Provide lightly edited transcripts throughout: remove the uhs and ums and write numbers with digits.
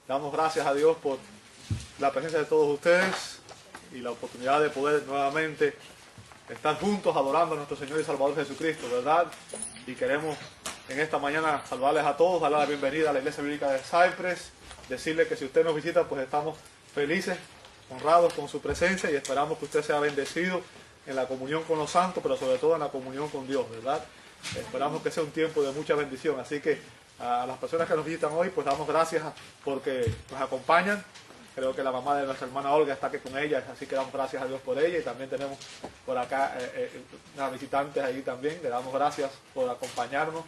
Damos gracias a Dios por la presencia de todos ustedes y la oportunidad de poder nuevamente estar juntos adorando a nuestro Señor y Salvador Jesucristo, ¿verdad? Y queremos en esta mañana saludarles a todos, darles la bienvenida a la Iglesia Bíblica de Cypress, decirles que si usted nos visita, pues estamos felices, honrados con su presencia y esperamos que usted sea bendecido en la comunión con los santos, pero sobre todo en la comunión con Dios, ¿verdad? Esperamos que sea un tiempo de mucha bendición, así que a las personas que nos visitan hoy, pues damos gracias porque nos acompañan. Creo que la mamá de nuestra hermana Olga está aquí con ella, así que damos gracias a Dios por ella. Y también tenemos por acá unas visitantes ahí también. Le damos gracias por acompañarnos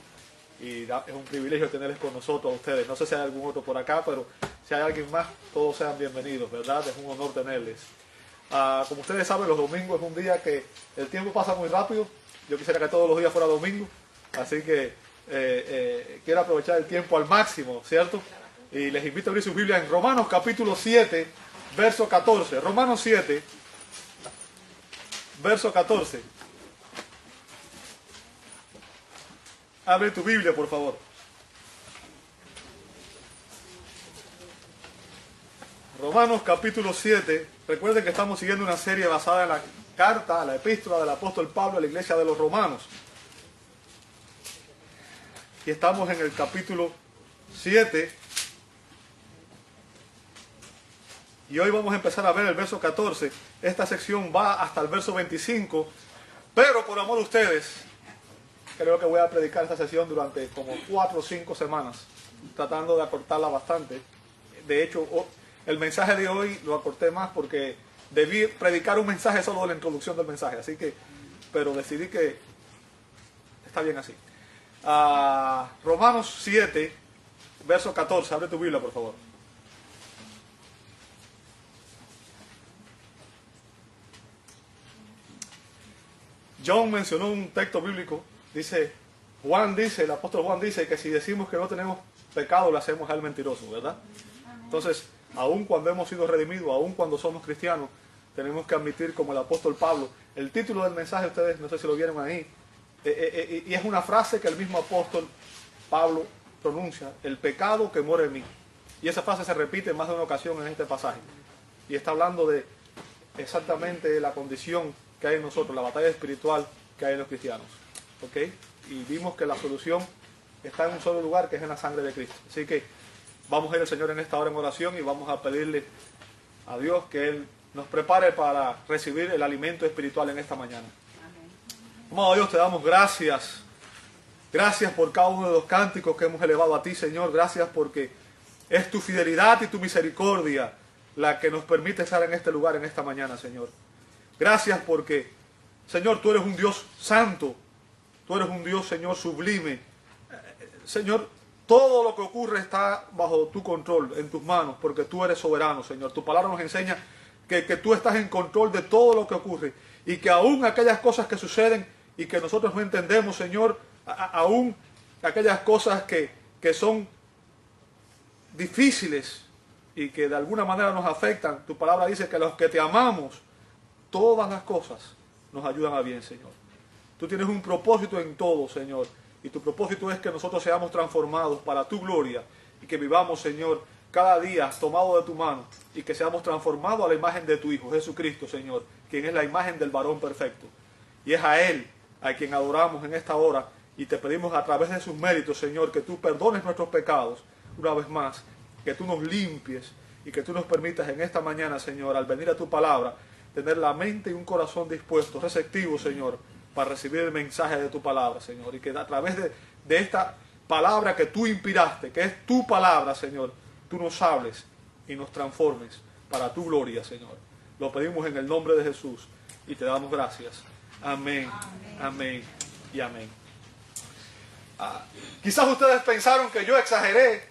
y es un privilegio tenerles con nosotros a ustedes. No sé si hay algún otro por acá, pero si hay alguien más, todos sean bienvenidos, ¿verdad? Es un honor tenerles. Como ustedes saben, los domingos es un día que el tiempo pasa muy rápido. Yo quisiera que todos los días fuera domingo, así que quiero aprovechar el tiempo al máximo, ¿cierto? Y les invito a abrir su Biblia en Romanos capítulo 7, verso 14. Romanos 7, verso 14. Abre tu Biblia, por favor. Romanos capítulo 7. Recuerden que estamos siguiendo una serie basada en la carta, la epístola del apóstol Pablo a la iglesia de los romanos. Y estamos en el capítulo 7. Y hoy vamos a empezar a ver el verso 14. Esta sección va hasta el verso 25. Pero por amor de ustedes, creo que voy a predicar esta sesión durante como 4 o 5 semanas, tratando de acortarla bastante. De hecho, el mensaje de hoy lo acorté más porque debí predicar un mensaje solo de la introducción del mensaje. Así que, pero decidí que está bien así. Romanos 7, verso 14. Abre tu Biblia, por favor. John mencionó un texto bíblico. El apóstol Juan dice que si decimos que no tenemos pecado, lo hacemos al mentiroso, ¿verdad? Entonces, aun cuando hemos sido redimidos, aun cuando somos cristianos, tenemos que admitir, como el apóstol Pablo, el título del mensaje, ustedes no sé si lo vieron ahí, y es una frase que el mismo apóstol Pablo pronuncia: el pecado que mora en mí. Y esa frase se repite en más de una ocasión en este pasaje. Y está hablando de exactamente la condición que hay en nosotros, la batalla espiritual que hay en los cristianos. ¿Ok? Y vimos que la solución está en un solo lugar, que es en la sangre de Cristo. Así que vamos a ir al Señor en esta hora en oración y vamos a pedirle a Dios que Él nos prepare para recibir el alimento espiritual en esta mañana. Amado Dios, te damos gracias. Gracias por cada uno de los cánticos que hemos elevado a ti, Señor. Gracias porque es tu fidelidad y tu misericordia la que nos permite estar en este lugar en esta mañana, Señor. Gracias porque, Señor, tú eres un Dios santo. Tú eres un Dios, Señor, sublime. Señor, todo lo que ocurre está bajo tu control, en tus manos, porque tú eres soberano, Señor. Tu palabra nos enseña que tú estás en control de todo lo que ocurre y que aún aquellas cosas que suceden y que nosotros no entendemos, Señor, aún aquellas cosas que son difíciles y que de alguna manera nos afectan, tu palabra dice que los que te amamos, todas las cosas nos ayudan a bien, Señor. Tú tienes un propósito en todo, Señor, y tu propósito es que nosotros seamos transformados para tu gloria y que vivamos, Señor, cada día tomados de tu mano y que seamos transformados a la imagen de tu Hijo, Jesucristo, Señor, quien es la imagen del varón perfecto. Y es a Él a quien adoramos en esta hora y te pedimos a través de sus méritos, Señor, que tú perdones nuestros pecados una vez más, que tú nos limpies y que tú nos permitas en esta mañana, Señor, al venir a tu palabra, tener la mente y un corazón dispuesto, receptivo, Señor, para recibir el mensaje de tu palabra, Señor. Y que a través de esta palabra que tú inspiraste, que es tu palabra, Señor, tú nos hables y nos transformes para tu gloria, Señor. Lo pedimos en el nombre de Jesús y te damos gracias. Amén, amén y amén. Quizás ustedes pensaron que yo exageré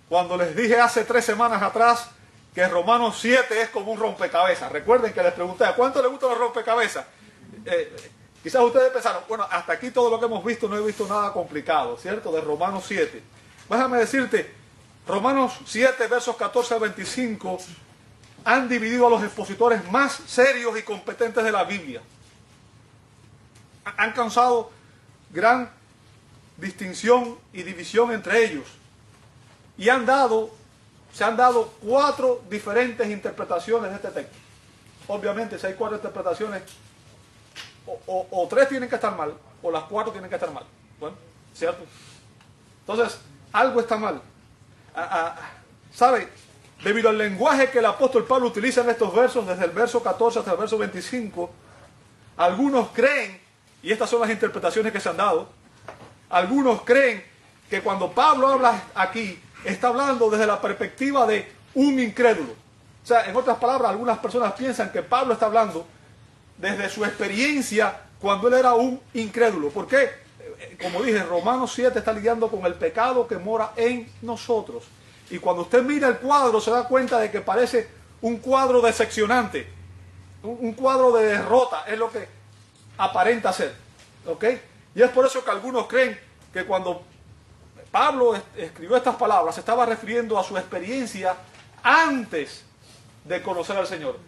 cuando les dije hace 3 semanas atrás que Romanos 7 es como un rompecabezas. Recuerden que les pregunté, ¿a cuánto les gustan los rompecabezas? Quizás ustedes pensaron, bueno, hasta aquí todo lo que hemos visto, no he visto nada complicado, ¿cierto? De Romanos 7. Déjame decirte, Romanos 7, versos 14 al 25, han dividido a los expositores más serios y competentes de la Biblia. Han causado gran distinción y división entre ellos. Y han dado se han dado 4 diferentes interpretaciones de este texto. Obviamente, si hay 4 interpretaciones, o 3 tienen que estar mal, o las 4 tienen que estar mal. Bueno, ¿cierto? Entonces, algo está mal. ¿Sabe? Debido al lenguaje que el apóstol Pablo utiliza en estos versos, desde el verso 14 hasta el verso 25, algunos creen, y estas son las interpretaciones que se han dado, algunos creen que cuando Pablo habla aquí, está hablando desde la perspectiva de un incrédulo. O sea, en otras palabras, algunas personas piensan que Pablo está hablando desde su experiencia cuando él era un incrédulo. ¿Por qué? Como dije, Romanos 7 está lidiando con el pecado que mora en nosotros. Y cuando usted mira el cuadro, se da cuenta de que parece un cuadro decepcionante, un cuadro de derrota, es lo que aparenta ser. ¿Ok? Y es por eso que algunos creen que cuando Pablo escribió estas palabras, se estaba refiriendo a su experiencia antes de conocer al Señor.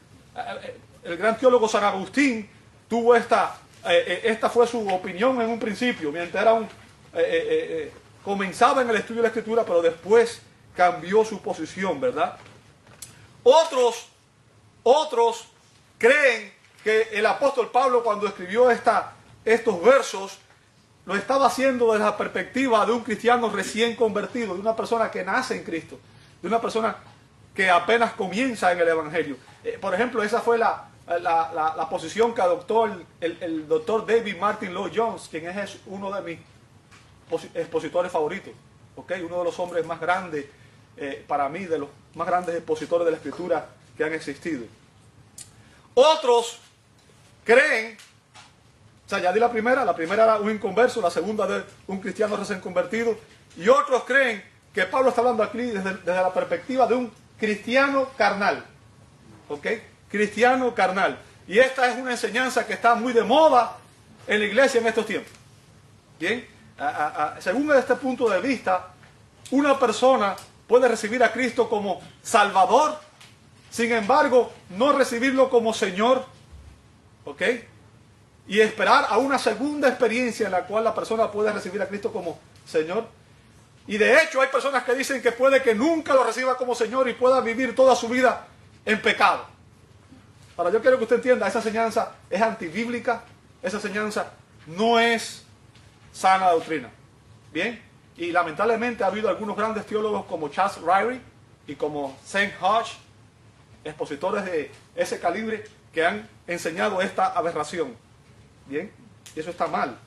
El gran teólogo San Agustín tuvo esta fue su opinión en un principio, mientras era comenzaba en el estudio de la Escritura, pero después cambió su posición, ¿verdad? Otros creen que el apóstol Pablo, cuando escribió estos versos, lo estaba haciendo desde la perspectiva de un cristiano recién convertido, de una persona que nace en Cristo, de una persona que apenas comienza en el Evangelio. Por ejemplo, esa fue la posición que adoptó el doctor David Martin Lloyd Jones, quien es uno de mis expositores favoritos, ¿okay? Uno de los hombres más grandes, para mí, de los más grandes expositores de la Escritura que han existido. Otros creen, o sea, ya di la primera era un inconverso, la segunda de un cristiano recién convertido, y otros creen que Pablo está hablando aquí desde la perspectiva de un cristiano carnal, ¿ok? Cristiano carnal. Y esta es una enseñanza que está muy de moda en la iglesia en estos tiempos. Bien, según este punto de vista, una persona puede recibir a Cristo como Salvador, sin embargo, no recibirlo como Señor, ¿ok? Y esperar a una segunda experiencia en la cual la persona puede recibir a Cristo como Señor. Y de hecho hay personas que dicen que puede que nunca lo reciba como Señor y pueda vivir toda su vida en pecado. Ahora yo quiero que usted entienda, esa enseñanza es antibíblica, esa enseñanza no es sana doctrina. Bien, y lamentablemente ha habido algunos grandes teólogos como Charles Ryrie y como St. Hodge, expositores de ese calibre, que han enseñado esta aberración. Bien, y eso está mal.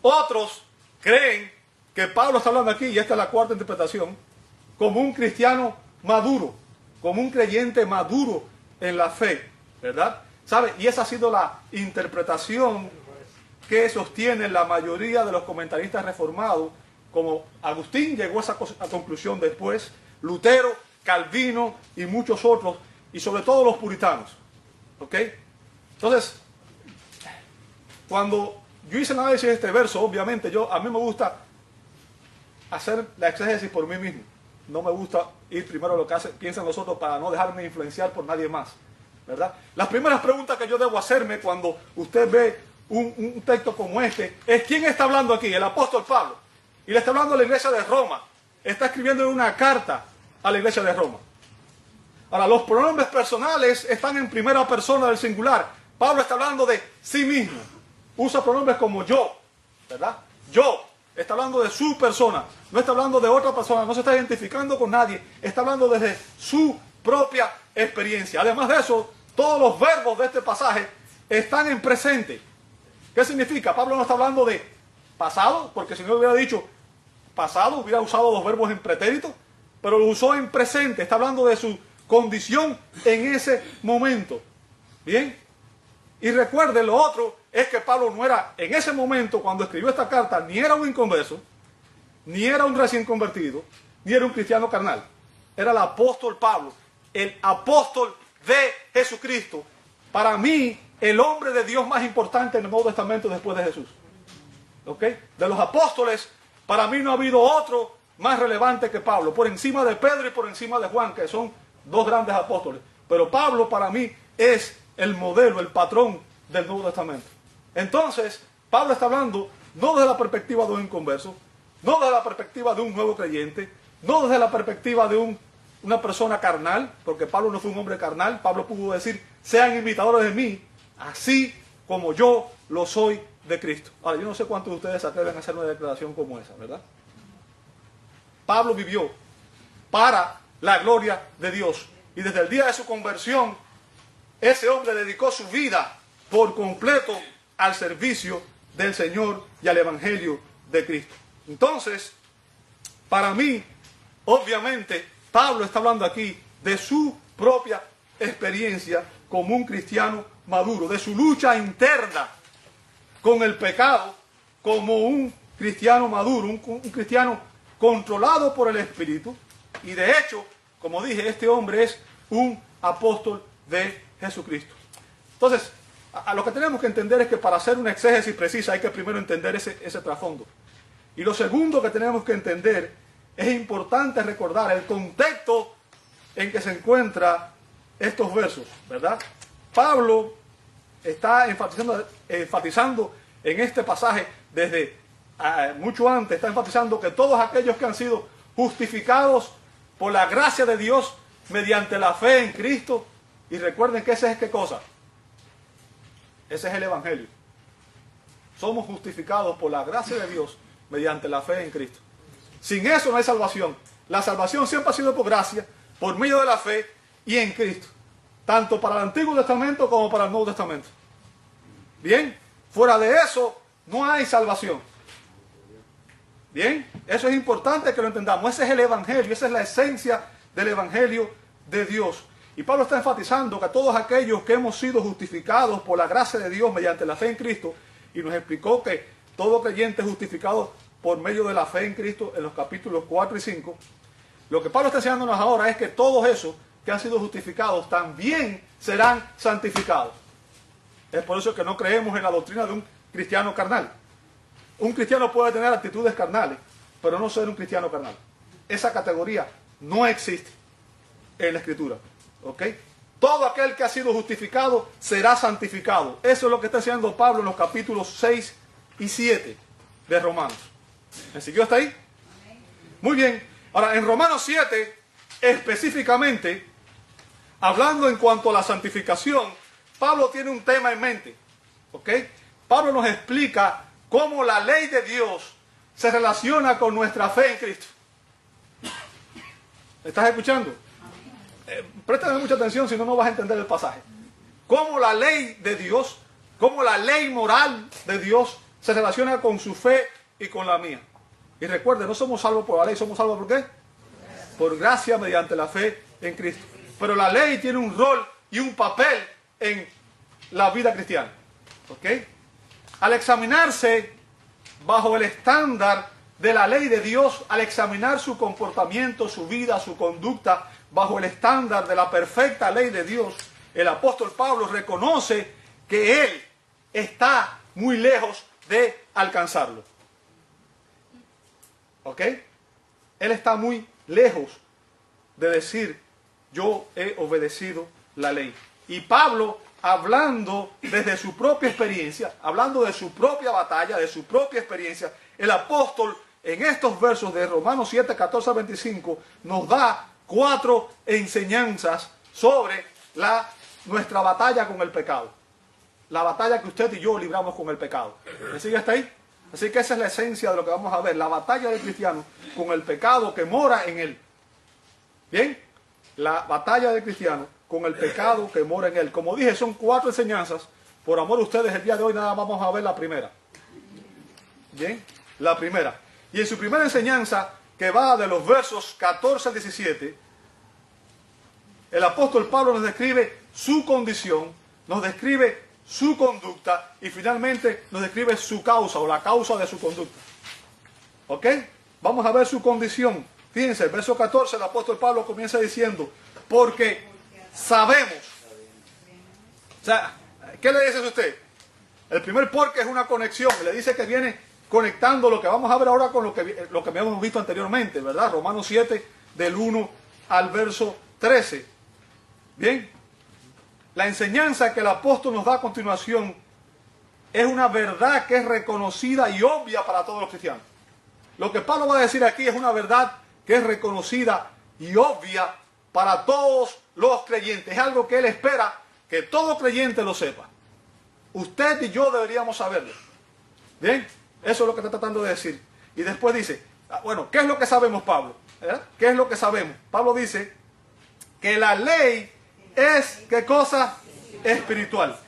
Otros creen que Pablo está hablando aquí, y esta es la cuarta interpretación, como un cristiano maduro, como un creyente maduro en la fe, ¿verdad? ¿Sabe? Y esa ha sido la interpretación que sostienen la mayoría de los comentaristas reformados, como Agustín llegó a esa conclusión después, Lutero, Calvino y muchos otros, y sobre todo los puritanos. ¿Ok? Entonces, cuando yo hice el análisis de este verso, obviamente a mí me gusta hacer la exégesis por mí mismo. No me gusta ir primero a lo que piensan los otros para no dejarme influenciar por nadie más, ¿verdad? Las primeras preguntas que yo debo hacerme cuando usted ve un texto como este es: ¿quién está hablando aquí? El apóstol Pablo. Y le está hablando a la iglesia de Roma. Está escribiendo una carta a la iglesia de Roma. Ahora, los pronombres personales están en primera persona del singular. Pablo está hablando de sí mismo. Usa pronombres como yo, ¿verdad? Yo. Está hablando de su persona. No está hablando de otra persona. No se está identificando con nadie. Está hablando desde su propia experiencia. Además de eso, todos los verbos de este pasaje están en presente. ¿Qué significa? Pablo no está hablando de pasado, porque si no hubiera dicho pasado, hubiera usado los verbos en pretérito, pero lo usó en presente. Está hablando de su condición en ese momento. ¿Bien? Y recuerde, lo otro es que Pablo no era, en ese momento, cuando escribió esta carta, ni era un inconverso, ni era un recién convertido, ni era un cristiano carnal. Era el apóstol Pablo, el apóstol de Jesucristo. Para mí, el hombre de Dios más importante en el Nuevo Testamento después de Jesús. ¿Ok? De los apóstoles, para mí no ha habido otro más relevante que Pablo, por encima de Pedro y por encima de Juan, que son dos grandes apóstoles. Pero Pablo para mí es el modelo, el patrón del Nuevo Testamento. Entonces, Pablo está hablando no desde la perspectiva de un inconverso, no desde la perspectiva de un nuevo creyente, no desde la perspectiva de un una persona carnal, porque Pablo no fue un hombre carnal. Pablo pudo decir, sean imitadores de mí, así como yo lo soy de Cristo. Ahora, yo no sé cuántos de ustedes se atreven a hacer una declaración como esa, ¿verdad? Pablo vivió para la gloria de Dios. Y desde el día de su conversión, ese hombre dedicó su vida por completo al servicio del Señor y al Evangelio de Cristo. Entonces, para mí, obviamente, Pablo está hablando aquí de su propia experiencia como un cristiano maduro, de su lucha interna con el pecado como un cristiano maduro, un cristiano controlado por el Espíritu. Y de hecho, como dije, este hombre es un apóstol de Jesucristo. Entonces, a lo que tenemos que entender es que para hacer una exégesis precisa hay que primero entender ese trasfondo. Y lo segundo que tenemos que entender, es importante recordar el contexto en que se encuentran estos versos, ¿verdad? Pablo está enfatizando en este pasaje desde mucho antes, está enfatizando que todos aquellos que han sido justificados por la gracia de Dios mediante la fe en Cristo, y recuerden que ese es ¿qué cosa? Ese es el Evangelio. Somos justificados por la gracia de Dios mediante la fe en Cristo. Sin eso no hay salvación. La salvación siempre ha sido por gracia, por medio de la fe y en Cristo. Tanto para el Antiguo Testamento como para el Nuevo Testamento. Bien, fuera de eso no hay salvación. Bien, eso es importante que lo entendamos. Ese es el Evangelio, esa es la esencia del Evangelio de Dios. Y Pablo está enfatizando que a todos aquellos que hemos sido justificados por la gracia de Dios mediante la fe en Cristo, y nos explicó que todo creyente es justificado por medio de la fe en Cristo en los capítulos 4 y 5, lo que Pablo está enseñándonos ahora es que todos esos que han sido justificados también serán santificados. Es por eso que no creemos en la doctrina de un cristiano carnal. Un cristiano puede tener actitudes carnales, pero no ser un cristiano carnal. Esa categoría no existe en la Escritura. ¿Ok? Todo aquel que ha sido justificado será santificado. Eso es lo que está enseñando Pablo en los capítulos 6 y 7 de Romanos. ¿Me siguió hasta ahí? Muy bien. Ahora, en Romanos 7, específicamente, hablando en cuanto a la santificación, Pablo tiene un tema en mente. ¿Ok? Pablo nos explica cómo la ley de Dios se relaciona con nuestra fe en Cristo. ¿Me estás escuchando? Préstame mucha atención, si no, no vas a entender el pasaje. Cómo la ley de Dios, cómo la ley moral de Dios se relaciona con su fe y con la mía. Y recuerde, no somos salvos por la ley, somos salvos ¿por qué? Por gracia mediante la fe en Cristo. Pero la ley tiene un rol y un papel en la vida cristiana. ¿Ok? Al examinarse bajo el estándar de la ley de Dios, al examinar su comportamiento, su vida, su conducta, bajo el estándar de la perfecta ley de Dios, el apóstol Pablo reconoce que él está muy lejos de alcanzarlo. ¿Ok? Él está muy lejos de decir, yo he obedecido la ley. Y Pablo, hablando desde su propia experiencia, hablando de su propia batalla, de su propia experiencia, el apóstol en estos versos de Romanos 7, 14 a 25, nos da 4 enseñanzas sobre nuestra batalla con el pecado. La batalla que usted y yo libramos con el pecado. ¿Me sigue hasta ahí? Así que esa es la esencia de lo que vamos a ver. La batalla del cristiano con el pecado que mora en él. ¿Bien? La batalla del cristiano con el pecado que mora en él. Como dije, son 4 enseñanzas. Por amor a ustedes, el día de hoy nada más vamos a ver la primera. ¿Bien? La primera. Y en su primera enseñanza, que va de los versos 14 al 17, el apóstol Pablo nos describe su condición, nos describe su conducta y finalmente nos describe su causa o la causa de su conducta. ¿Ok? Vamos a ver su condición. Fíjense, el verso 14, el apóstol Pablo comienza diciendo, porque sabemos. O sea, ¿qué le dice a usted? El primer porque es una conexión, le dice que viene conectando lo que vamos a ver ahora con lo que habíamos visto anteriormente, ¿verdad? Romanos 7, del 1 al verso 13. Bien, la enseñanza que el apóstol nos da a continuación es una verdad que es reconocida y obvia para todos los cristianos. Lo que Pablo va a decir aquí es una verdad que es reconocida y obvia para todos los creyentes. Es algo que Él espera que todo creyente lo sepa. Usted y yo deberíamos saberlo. Bien, eso es lo que está tratando de decir. Y después dice, bueno, ¿qué es lo que sabemos, Pablo? ¿Verdad? ¿Qué es lo que sabemos? Pablo dice que la ley es, ¿qué cosa? Espiritual.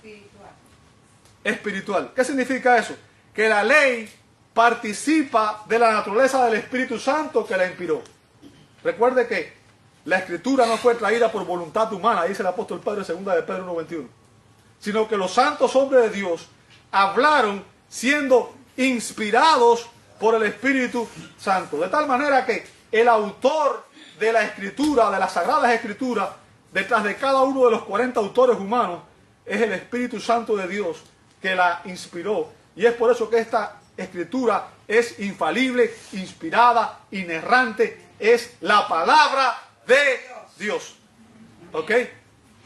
Espiritual. ¿Qué significa eso? Que la ley participa de la naturaleza del Espíritu Santo que la inspiró. Recuerde que la Escritura no fue traída por voluntad humana, dice el apóstol Pedro en 2 de Pedro 1:21, sino que los santos hombres de Dios hablaron siendo inspirados por el Espíritu Santo. De tal manera que el autor de la Escritura, de las Sagradas Escrituras, detrás de cada uno de los 40 autores humanos, es el Espíritu Santo de Dios que la inspiró. Y es por eso que esta Escritura es infalible, inspirada, inerrante, es la palabra de Dios. ¿Ok?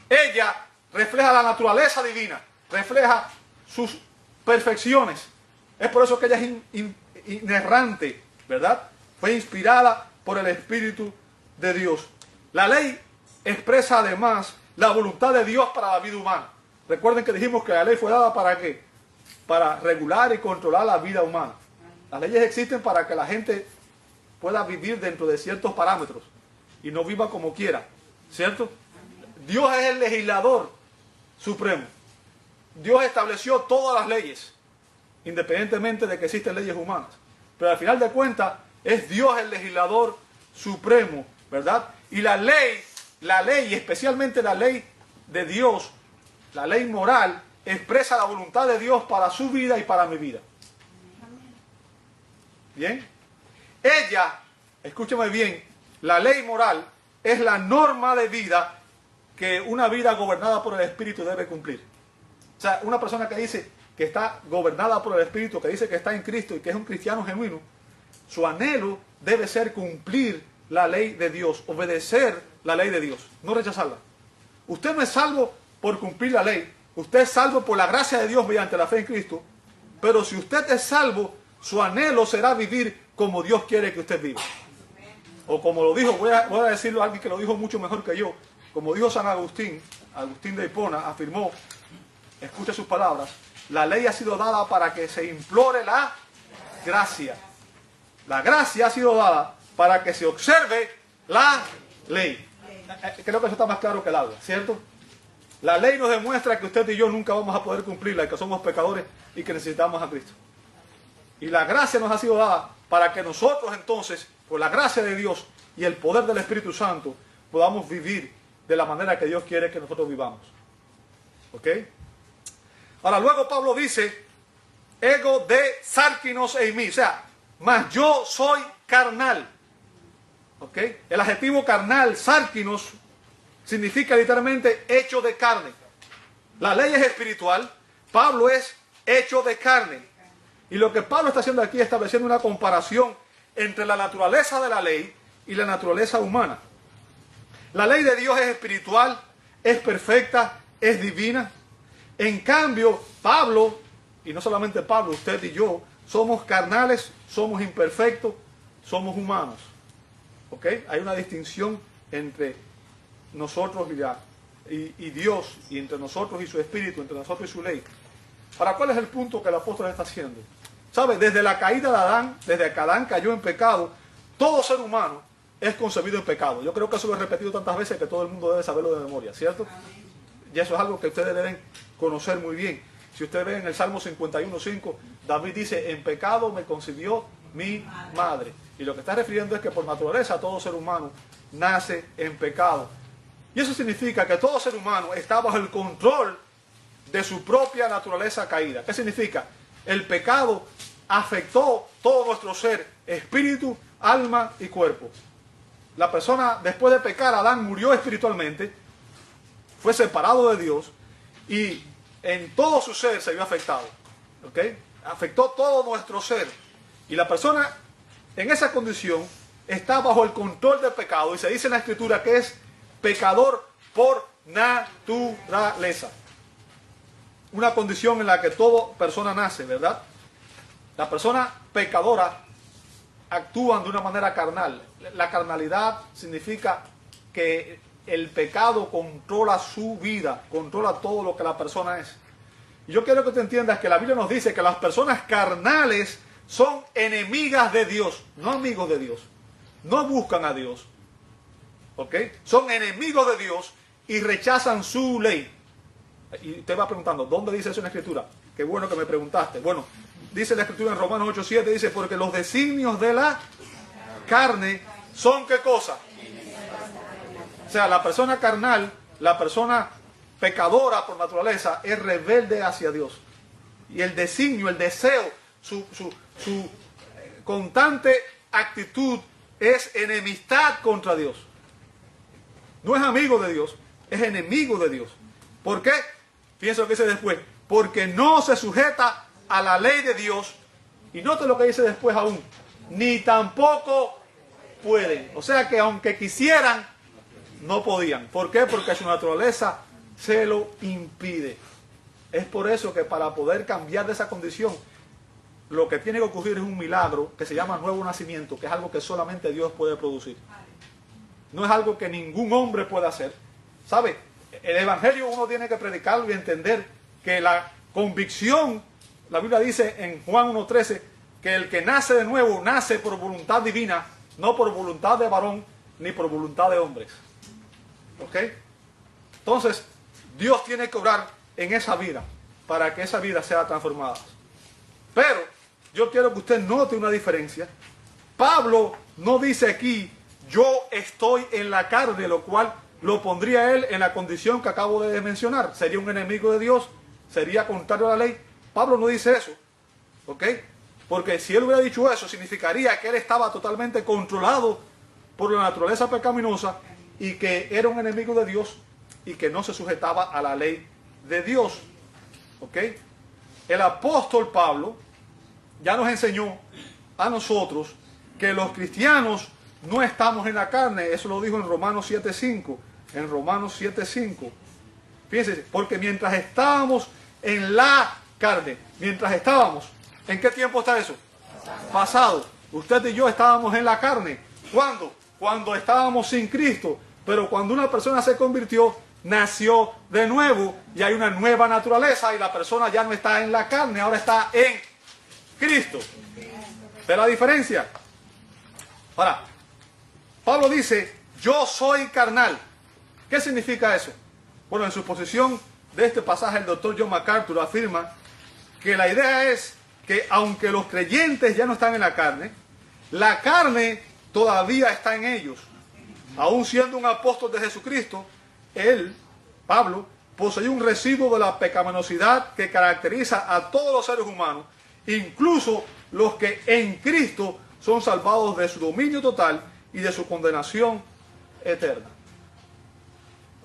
Ella refleja la naturaleza divina, refleja sus perfecciones. Es por eso que ella es inerrante, ¿verdad? Fue inspirada por el Espíritu de Dios. La ley expresa además la voluntad de Dios para la vida humana. Recuerden que dijimos que la ley fue dada ¿para qué? Para regular y controlar la vida humana. Las leyes existen para que la gente pueda vivir dentro de ciertos parámetros y no viva como quiera, ¿cierto? Dios es el legislador supremo. Dios estableció todas las leyes, independientemente de que existen leyes humanas. Pero al final de cuentas, es Dios el legislador supremo, ¿verdad? Y la ley, especialmente la ley de Dios, la ley moral, expresa la voluntad de Dios para su vida y para mi vida. ¿Bien? Ella, escúcheme bien, la ley moral es la norma de vida que una vida gobernada por el Espíritu debe cumplir. O sea, una persona que dice que está gobernada por el Espíritu, que dice que está en Cristo y que es un cristiano genuino, su anhelo debe ser cumplir la ley de Dios, obedecer la ley de Dios, no rechazarla. Usted no es salvo por cumplir la ley, usted es salvo por la gracia de Dios mediante la fe en Cristo, pero si usted es salvo, su anhelo será vivir como Dios quiere que usted viva. O como lo dijo, voy a decirlo a alguien que lo dijo mucho mejor que yo, como dijo San Agustín, Agustín de Hipona, afirmó, escuche sus palabras, la ley ha sido dada para que se implore la gracia. La gracia ha sido dada para que se observe la ley. Creo que eso está más claro que el agua, ¿cierto? La ley nos demuestra que usted y yo nunca vamos a poder cumplirla y que somos pecadores y que necesitamos a Cristo. Y la gracia nos ha sido dada para que nosotros entonces, por la gracia de Dios y el poder del Espíritu Santo, podamos vivir de la manera que Dios quiere que nosotros vivamos. ¿Ok? Ahora luego Pablo dice, ego de sarkinos eimi, o sea, mas yo soy carnal. ¿Ok? El adjetivo carnal, sarkinos, significa literalmente hecho de carne. La ley es espiritual, Pablo es hecho de carne. Y lo que Pablo está haciendo aquí es estableciendo una comparación entre la naturaleza de la ley y la naturaleza humana. La ley de Dios es espiritual, es perfecta, es divina. En cambio, Pablo, y no solamente Pablo, usted y yo, somos carnales, somos imperfectos, somos humanos. ¿Ok? Hay una distinción entre nosotros y Dios, y entre nosotros y su Espíritu, entre nosotros y su ley. ¿Para cuál es el punto que el apóstol está haciendo? ¿Sabe? Desde la caída de Adán, desde que Adán cayó en pecado, todo ser humano es concebido en pecado. Yo creo que eso lo he repetido tantas veces que todo el mundo debe saberlo de memoria, ¿cierto? Y eso es algo que ustedes deben conocer muy bien. Si ustedes ven en el Salmo 51:5, David dice, en pecado me concibió mi madre. Y lo que está refiriendo es que por naturaleza todo ser humano nace en pecado. Y eso significa que todo ser humano está bajo el control de su propia naturaleza caída. ¿Qué significa? El pecado afectó todo nuestro ser, espíritu, alma y cuerpo. La persona, después de pecar, Adán murió espiritualmente, fue separado de Dios y en todo su ser se vio afectado. ¿Ok? Afectó todo nuestro ser. Y la persona en esa condición está bajo el control del pecado y se dice en la Escritura que es pecador por naturaleza. Una condición en la que toda persona nace, ¿verdad? La persona pecadora actúan de una manera carnal. La carnalidad significa que el pecado controla su vida, controla todo lo que la persona es. Y yo quiero que tú entiendas que la Biblia nos dice que las personas carnales son enemigas de Dios, no amigos de Dios. No buscan a Dios. ¿Ok? Son enemigos de Dios y rechazan su ley. Y usted va preguntando, ¿dónde dice eso en la Escritura? Qué bueno que me preguntaste. Bueno, dice la Escritura en Romanos 8:7, dice, porque los designios de la carne son ¿qué cosa? O sea, la persona carnal, la persona pecadora por naturaleza, es rebelde hacia Dios. Y el designio, el deseo, su constante actitud es enemistad contra Dios. No es amigo de Dios, es enemigo de Dios. ¿Por qué? Pienso que dice después, porque no se sujeta a la ley de Dios. Y note lo que dice después aún, ni tampoco pueden. O sea que aunque quisieran, no podían. ¿Por qué? Porque su naturaleza se lo impide. Es por eso que para poder cambiar de esa condición, lo que tiene que ocurrir es un milagro que se llama nuevo nacimiento, que es algo que solamente Dios puede producir. No es algo que ningún hombre puede hacer. ¿Sabe? El Evangelio uno tiene que predicarlo y entender que la convicción, la Biblia dice en Juan 1:13, que el que nace de nuevo nace por voluntad divina, no por voluntad de varón, ni por voluntad de hombres. ¿Ok? Entonces, Dios tiene que obrar en esa vida para que esa vida sea transformada. Pero yo quiero que usted note una diferencia. Pablo no dice aquí, yo estoy en la carne, lo cual lo pondría él en la condición que acabo de mencionar. Sería un enemigo de Dios, sería contrario a la ley. Pablo no dice eso. ¿Ok? Porque si él hubiera dicho eso, significaría que él estaba totalmente controlado por la naturaleza pecaminosa y que era un enemigo de Dios y que no se sujetaba a la ley de Dios. ¿Ok? El apóstol Pablo ya nos enseñó a nosotros que los cristianos no estamos en la carne. Eso lo dijo en Romanos 7:5. En Romanos 7:5. Fíjense, porque mientras estábamos en la carne, mientras estábamos, ¿en qué tiempo está eso? Pasado. Usted y yo estábamos en la carne. ¿Cuándo? Cuando estábamos sin Cristo. Pero cuando una persona se convirtió, nació de nuevo y hay una nueva naturaleza y la persona ya no está en la carne, ahora está en Cristo. ¿Ve la diferencia? Ahora, Pablo dice, yo soy carnal. ¿Qué significa eso? Bueno, en su exposición de este pasaje el doctor John MacArthur afirma que la idea es que aunque los creyentes ya no están en la carne todavía está en ellos. Aún siendo un apóstol de Jesucristo, él, Pablo, posee un residuo de la pecaminosidad que caracteriza a todos los seres humanos, incluso los que en Cristo son salvados de su dominio total y de su condenación eterna.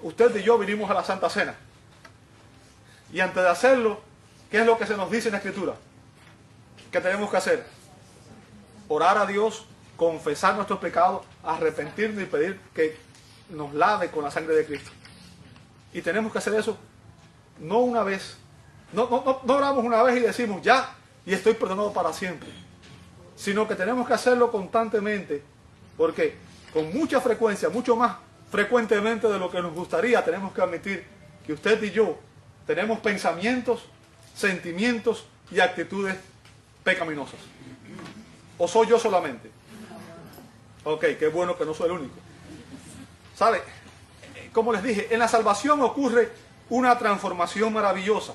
Usted y yo vinimos a la Santa Cena. Y antes de hacerlo, ¿qué es lo que se nos dice en la Escritura? ¿Qué tenemos que hacer? Orar a Dios, confesar nuestros pecados, arrepentirnos y pedir que nos lave con la sangre de Cristo. Y tenemos que hacer eso no una vez. No oramos una vez y decimos ya, y estoy perdonado para siempre. Sino que tenemos que hacerlo constantemente, porque con mucha frecuencia, mucho más frecuentemente de lo que nos gustaría, tenemos que admitir que usted y yo tenemos pensamientos, sentimientos y actitudes pecaminosas. ¿O soy yo solamente? Ok, qué bueno que no soy el único. ¿Sabe? Como les dije, en la salvación ocurre una transformación maravillosa.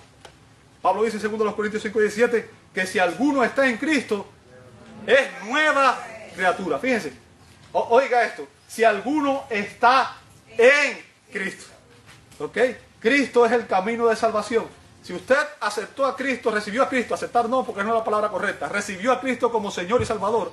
Pablo dice en 2 Corintios 5:17 que si alguno está en Cristo, es nueva criatura. Fíjense, oiga esto, si alguno está en Cristo, ¿ok? Cristo es el camino de salvación. Si usted aceptó a Cristo, recibió a Cristo, aceptar no, porque no es la palabra correcta, recibió a Cristo como Señor y Salvador.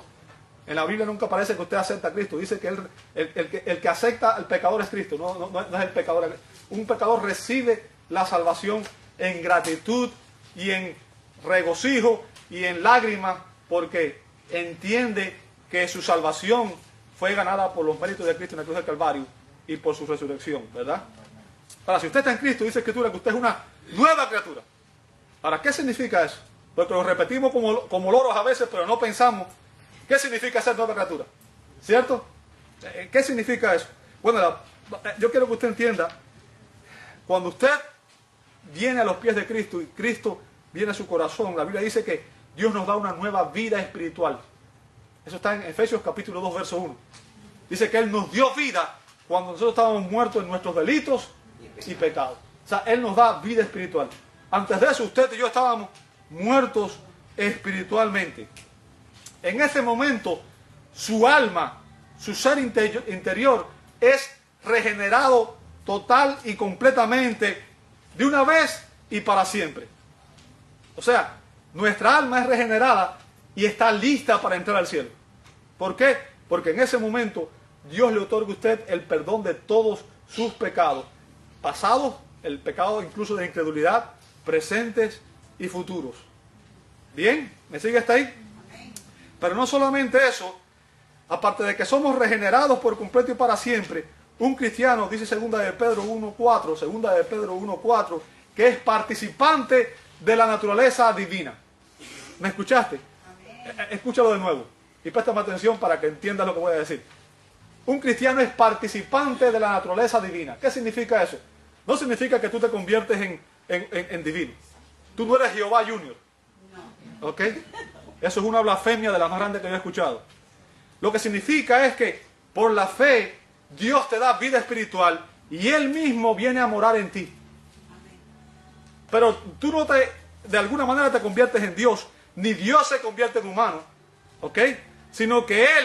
En la Biblia nunca parece que usted acepta a Cristo. Dice que el que acepta al pecador es Cristo, no es el pecador. Un pecador recibe la salvación en gratitud y en regocijo y en lágrimas, porque entiende que su salvación fue ganada por los méritos de Cristo en la cruz del Calvario y por su resurrección, ¿verdad? Ahora, si usted está en Cristo, dice la Escritura que usted es una nueva criatura. Ahora, ¿qué significa eso? Porque lo repetimos como loros a veces, pero no pensamos qué significa ser nueva criatura. ¿Cierto? ¿Qué significa eso? Bueno, yo quiero que usted entienda, cuando usted viene a los pies de Cristo y Cristo viene a su corazón, la Biblia dice que Dios nos da una nueva vida espiritual. Eso está en Efesios capítulo 2, verso 1. Dice que Él nos dio vida cuando nosotros estábamos muertos en nuestros delitos y pecados. O sea, Él nos da vida espiritual. Antes de eso, usted y yo estábamos muertos espiritualmente. En ese momento, su alma, su ser interior es regenerado total y completamente de una vez y para siempre. O sea, nuestra alma es regenerada y está lista para entrar al cielo. ¿Por qué? Porque en ese momento Dios le otorga a usted el perdón de todos sus pecados, pasados, el pecado incluso de incredulidad, presentes y futuros. ¿Bien? ¿Me sigue hasta ahí? Pero no solamente eso, aparte de que somos regenerados por completo y para siempre, un cristiano, dice 2 de Pedro 1.4, que es participante de la naturaleza divina. ¿Me escuchaste? Escúchalo de nuevo y préstame atención para que entiendas lo que voy a decir. Un cristiano es participante de la naturaleza divina. ¿Qué significa eso? No significa que tú te conviertes en divino. Tú no eres Jehová Junior. ¿Ok? Eso es una blasfemia de las más grandes que yo he escuchado. Lo que significa es que por la fe Dios te da vida espiritual y Él mismo viene a morar en ti. Pero tú no de alguna manera te conviertes en Dios, ni Dios se convierte en humano, ¿ok? Sino que Él,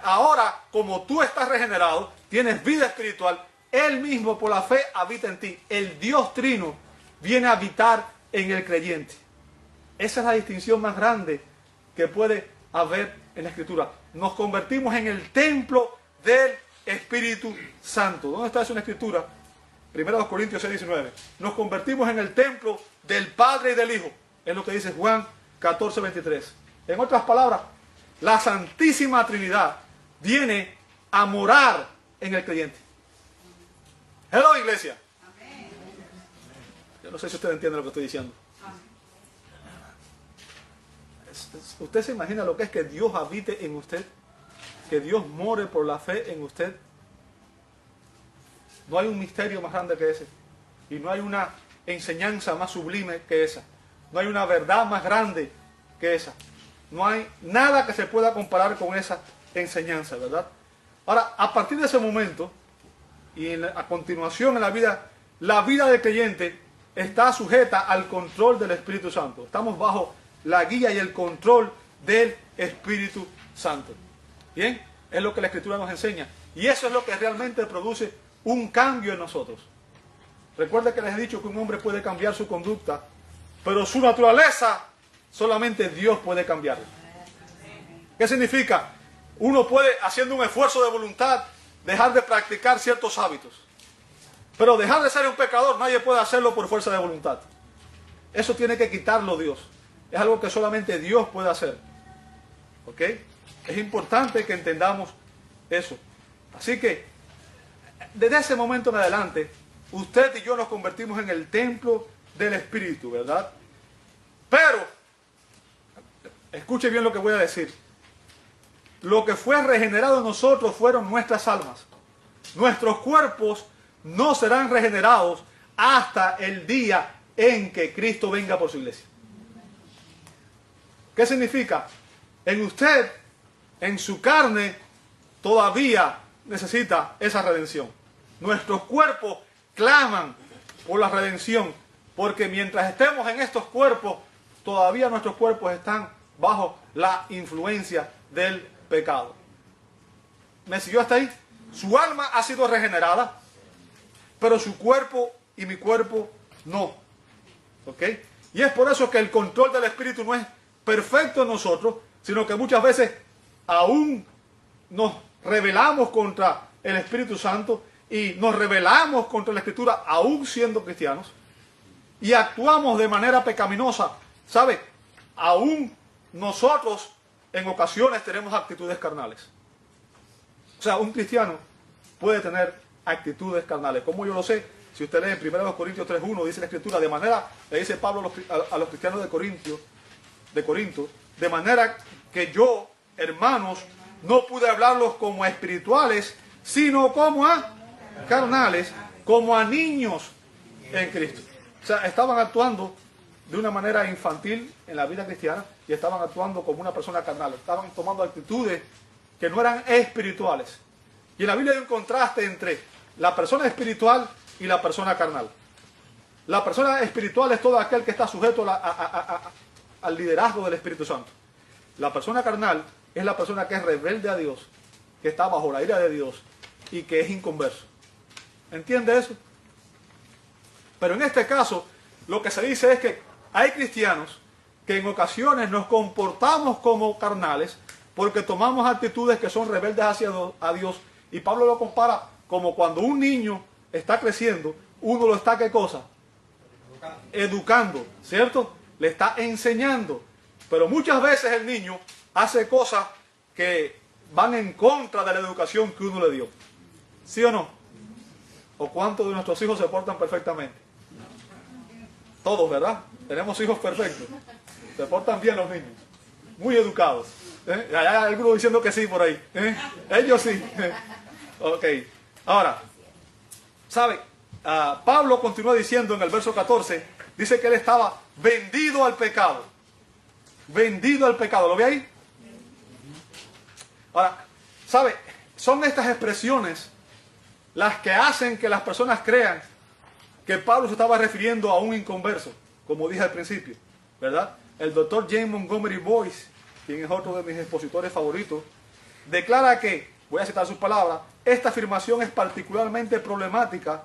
ahora, como tú estás regenerado, tienes vida espiritual, Él mismo por la fe habita en ti. El Dios Trino viene a habitar en el creyente. Esa es la distinción más grande que puede haber en la Escritura. Nos convertimos en el templo del Espíritu Santo. ¿Dónde está eso en la Escritura? 1 Corintios 6:19. Nos convertimos en el templo del Padre y del Hijo. Es lo que dice Juan 14:23. En otras palabras, la Santísima Trinidad viene a morar en el creyente. Hello, iglesia. Yo no sé si usted entiende lo que estoy diciendo. ¿Usted se imagina lo que es que Dios habite en usted? Que Dios more por la fe en usted. No hay un misterio más grande que ese. Y no hay una enseñanza más sublime que esa. No hay una verdad más grande que esa. No hay nada que se pueda comparar con esa enseñanza, ¿verdad? Ahora, a partir de ese momento, y a continuación en la vida del creyente está sujeta al control del Espíritu Santo. Estamos bajo la guía y el control del Espíritu Santo. ¿Bien? Es lo que la Escritura nos enseña. Y eso es lo que realmente produce un cambio en nosotros. Recuerda que les he dicho que un hombre puede cambiar su conducta, pero su naturaleza solamente Dios puede cambiar. ¿Qué significa? Uno puede, haciendo un esfuerzo de voluntad, dejar de practicar ciertos hábitos. Pero dejar de ser un pecador, nadie puede hacerlo por fuerza de voluntad. Eso tiene que quitarlo Dios. Es algo que solamente Dios puede hacer. ¿Ok? Es importante que entendamos eso. Así que, desde ese momento en adelante, usted y yo nos convertimos en el templo del Espíritu, ¿verdad? Pero, escuche bien lo que voy a decir. Lo que fue regenerado en nosotros fueron nuestras almas. Nuestros cuerpos no serán regenerados hasta el día en que Cristo venga por su iglesia. ¿Qué significa? En usted, en su carne, todavía necesita esa redención. Nuestros cuerpos claman por la redención, porque mientras estemos en estos cuerpos, todavía nuestros cuerpos están bajo la influencia del pecado. ¿Me siguió hasta ahí? Su alma ha sido regenerada, pero su cuerpo y mi cuerpo no. ¿Ok? Y es por eso que el control del Espíritu no es perfecto en nosotros, sino que muchas veces aún nos rebelamos contra el Espíritu Santo y nos rebelamos contra la Escritura aún siendo cristianos y actuamos de manera pecaminosa. ¿Sabe? Aún nosotros en ocasiones tenemos actitudes carnales. O sea, un cristiano puede tener actitudes carnales. ¿Cómo yo lo sé? Si usted lee en 1 Corintios 3:1, dice la Escritura, de manera, le dice Pablo a los cristianos de Corinto, de manera que yo, hermanos, no pude hablarlos como espirituales, sino como a carnales, como a niños en Cristo. O sea, estaban actuando de una manera infantil en la vida cristiana y estaban actuando como una persona carnal. Estaban tomando actitudes que no eran espirituales. Y en la Biblia hay un contraste entre la persona espiritual y la persona carnal. La persona espiritual es todo aquel que está sujeto al liderazgo del Espíritu Santo. La persona carnal es la persona que es rebelde a Dios, que está bajo la ira de Dios y que es inconverso. ¿Entiende eso? Pero en este caso, lo que se dice es que hay cristianos que en ocasiones nos comportamos como carnales porque tomamos actitudes que son rebeldes hacia Dios. Y Pablo lo compara como cuando un niño está creciendo, uno lo está, ¿qué cosa? Educando, ¿cierto? Le está enseñando. Pero muchas veces el niño hace cosas que van en contra de la educación que uno le dio. ¿Sí o no? ¿O cuántos de nuestros hijos se portan perfectamente? Todos, ¿verdad? Tenemos hijos perfectos. Se portan bien los niños. Muy educados. Hay algunos diciendo que sí por ahí. Ellos sí. Ok. Ahora, ¿sabe? Pablo continúa diciendo en el verso 14, dice que él estaba vendido al pecado. Vendido al pecado. ¿Lo ve ahí? Ahora, ¿sabe? Son estas expresiones las que hacen que las personas crean que Pablo se estaba refiriendo a un inconverso, como dije al principio, ¿verdad? El doctor James Montgomery Boyce, quien es otro de mis expositores favoritos, declara que, voy a citar sus palabras, esta afirmación es particularmente problemática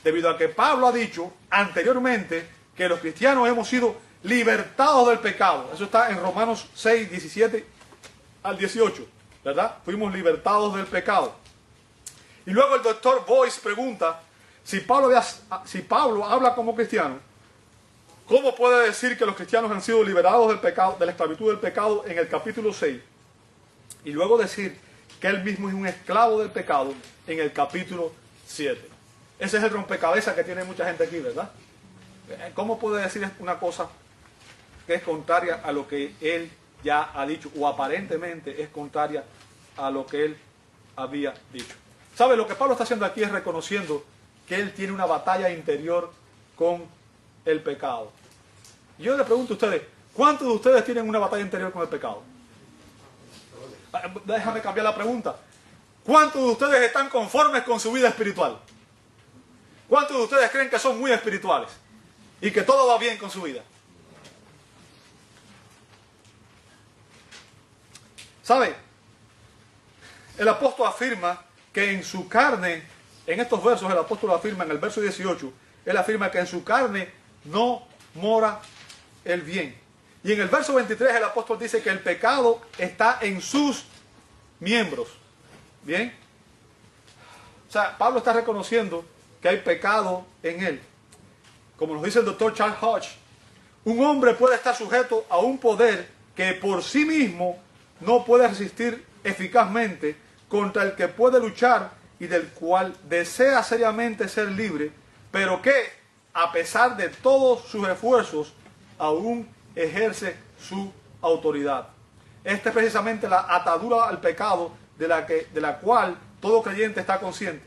debido a que Pablo ha dicho anteriormente que los cristianos hemos sido libertados del pecado. Eso está en Romanos 6, 17 al 18, ¿verdad? Fuimos libertados del pecado. Y luego el doctor Boyce pregunta, si Pablo habla como cristiano, ¿cómo puede decir que los cristianos han sido liberados del pecado, de la esclavitud del pecado en el capítulo 6? Y luego decir que él mismo es un esclavo del pecado en el capítulo 7. Ese es el rompecabezas que tiene mucha gente aquí, ¿verdad? ¿Cómo puede decir una cosa que es contraria a lo que él ya ha dicho, o aparentemente es contraria a lo que él había dicho? ¿Sabe? Lo que Pablo está haciendo aquí es reconociendo que él tiene una batalla interior con el pecado. Yo le pregunto a ustedes, ¿cuántos de ustedes tienen una batalla interior con el pecado? Déjame cambiar la pregunta. ¿Cuántos de ustedes están conformes con su vida espiritual? ¿Cuántos de ustedes creen que son muy espirituales y que todo va bien con su vida? ¿Sabe? El apóstol afirma que en su carne, en estos versos el apóstol afirma, en el verso 18, él afirma que en su carne no mora el bien. Y en el verso 23 el apóstol dice que el pecado está en sus miembros. ¿Bien? O sea, Pablo está reconociendo que hay pecado en él. Como nos dice el doctor Charles Hodge, un hombre puede estar sujeto a un poder que por sí mismo no puede resistir eficazmente contra el que puede luchar y del cual desea seriamente ser libre, pero que, a pesar de todos sus esfuerzos, aún ejerce su autoridad. Esta es precisamente la atadura al pecado de la cual todo creyente está consciente.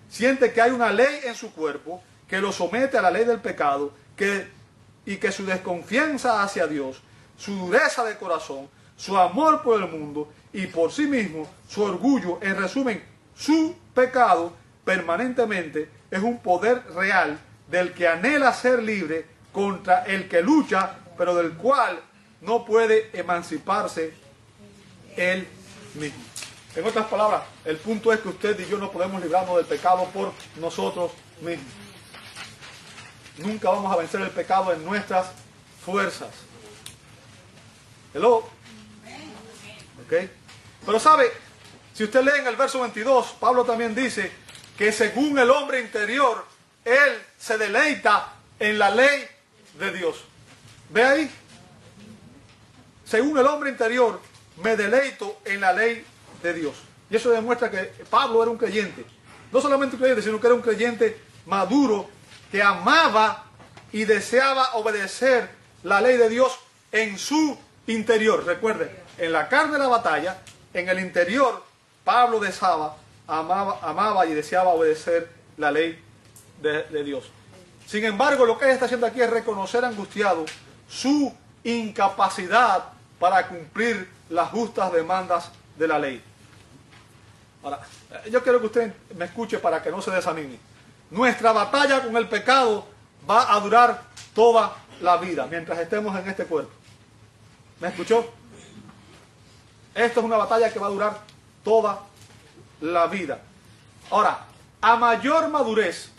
Siente que hay una ley en su cuerpo que lo somete a la ley del pecado y que su desconfianza hacia Dios, su dureza de corazón, su amor por el mundo y por sí mismo, su orgullo, en resumen, su pecado permanentemente es un poder real del que anhela ser libre contra el que lucha, pero del cual no puede emanciparse él mismo. En otras palabras, el punto es que usted y yo no podemos librarnos del pecado por nosotros mismos. Nunca vamos a vencer el pecado en nuestras fuerzas. Hello. ¿Ok? Pero sabe, si usted lee en el verso 22, Pablo también dice que según el hombre interior, él se deleita en la ley de Dios. ¿Ve ahí? Según el hombre interior, me deleito en la ley de Dios. Y eso demuestra que Pablo era un creyente. No solamente un creyente, sino que era un creyente maduro que amaba y deseaba obedecer la ley de Dios en su interior. Recuerde, en la carne de la batalla, en el interior, Pablo deseaba amaba y deseaba obedecer la ley de Dios. Sin embargo, lo que él está haciendo aquí es reconocer angustiado su incapacidad para cumplir las justas demandas de la ley. Ahora, yo quiero que usted me escuche para que no se desanime. Nuestra batalla con el pecado va a durar toda la vida, mientras estemos en este cuerpo. ¿Me escuchó? Esto es una batalla que va a durar toda la vida. Ahora, a mayor madurez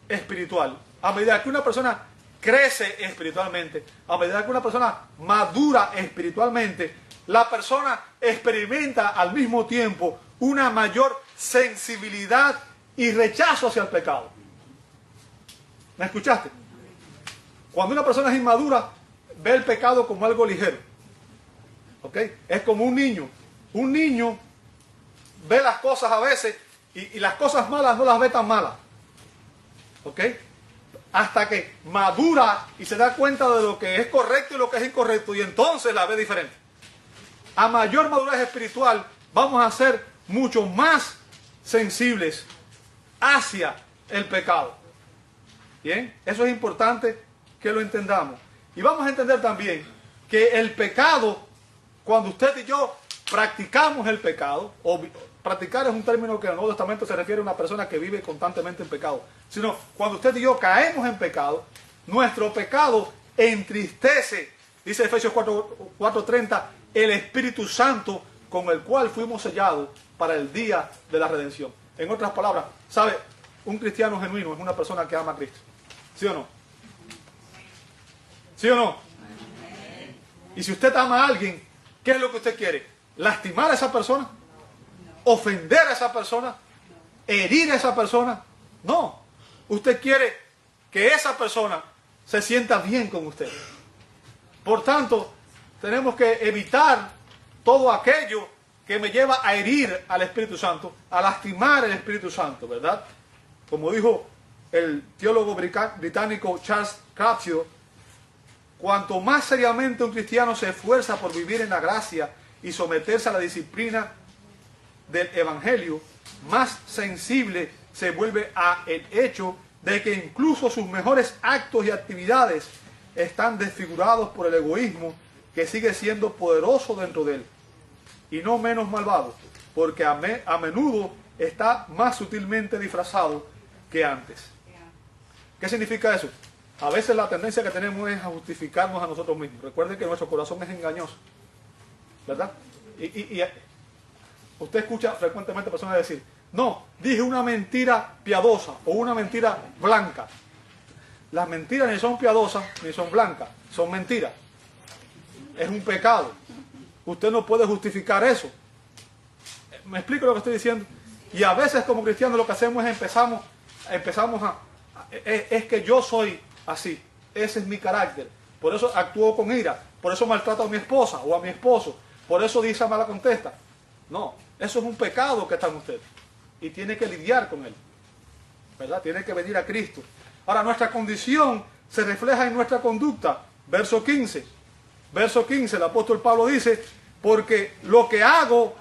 espiritual, a medida que una persona crece espiritualmente, a medida que una persona madura espiritualmente, la persona experimenta al mismo tiempo una mayor sensibilidad y rechazo hacia el pecado. ¿Me escuchaste? Cuando una persona es inmadura, ve el pecado como algo ligero. ¿Ok? Es como un niño. Un niño ve las cosas a veces y las cosas malas no las ve tan malas. ¿Ok? Hasta que madura y se da cuenta de lo que es correcto y lo que es incorrecto, y entonces la ve diferente. A mayor madurez espiritual vamos a ser mucho más sensibles hacia el pecado. Bien, eso es importante que lo entendamos. Y vamos a entender también que el pecado, cuando usted y yo practicamos el pecado, o practicar es un término que en el Nuevo Testamento se refiere a una persona que vive constantemente en pecado, sino cuando usted y yo caemos en pecado, nuestro pecado entristece, dice Efesios 4:30, el Espíritu Santo con el cual fuimos sellados para el día de la redención. En otras palabras, ¿sabe? Un cristiano genuino es una persona que ama a Cristo. ¿Sí o no? ¿Sí o no? Y si usted ama a alguien, ¿qué es lo que usted quiere? ¿Lastimar a esa persona? ¿Ofender a esa persona? ¿Herir a esa persona? No. Usted quiere que esa persona se sienta bien con usted. Por tanto, tenemos que evitar todo aquello que me lleva a herir al Espíritu Santo, a lastimar al Espíritu Santo, ¿verdad? Como dijo el teólogo británico Charles Crapshaw, cuanto más seriamente un cristiano se esfuerza por vivir en la gracia y someterse a la disciplina del Evangelio, más sensible se vuelve a el hecho de que incluso sus mejores actos y actividades están desfigurados por el egoísmo que sigue siendo poderoso dentro de él, y no menos malvado, porque a menudo está más sutilmente disfrazado que antes. ¿Qué significa eso? A veces la tendencia que tenemos es a justificarnos a nosotros mismos. Recuerden que nuestro corazón es engañoso, ¿verdad? Y usted escucha frecuentemente personas decir, no, dije una mentira piadosa o una mentira blanca. Las mentiras ni son piadosas ni son blancas, son mentiras. Es un pecado. Usted no puede justificar eso. ¿Me explico lo que estoy diciendo? Y a veces como cristianos lo que hacemos es empezamos a es que yo soy así, ese es mi carácter, por eso actúo con ira, por eso maltrato a mi esposa o a mi esposo, por eso dice mala contesta. No, eso es un pecado que está en usted y tiene que lidiar con él, ¿verdad? Tiene que venir a Cristo. Ahora, nuestra condición se refleja en nuestra conducta. Verso 15, el apóstol Pablo dice, porque lo que hago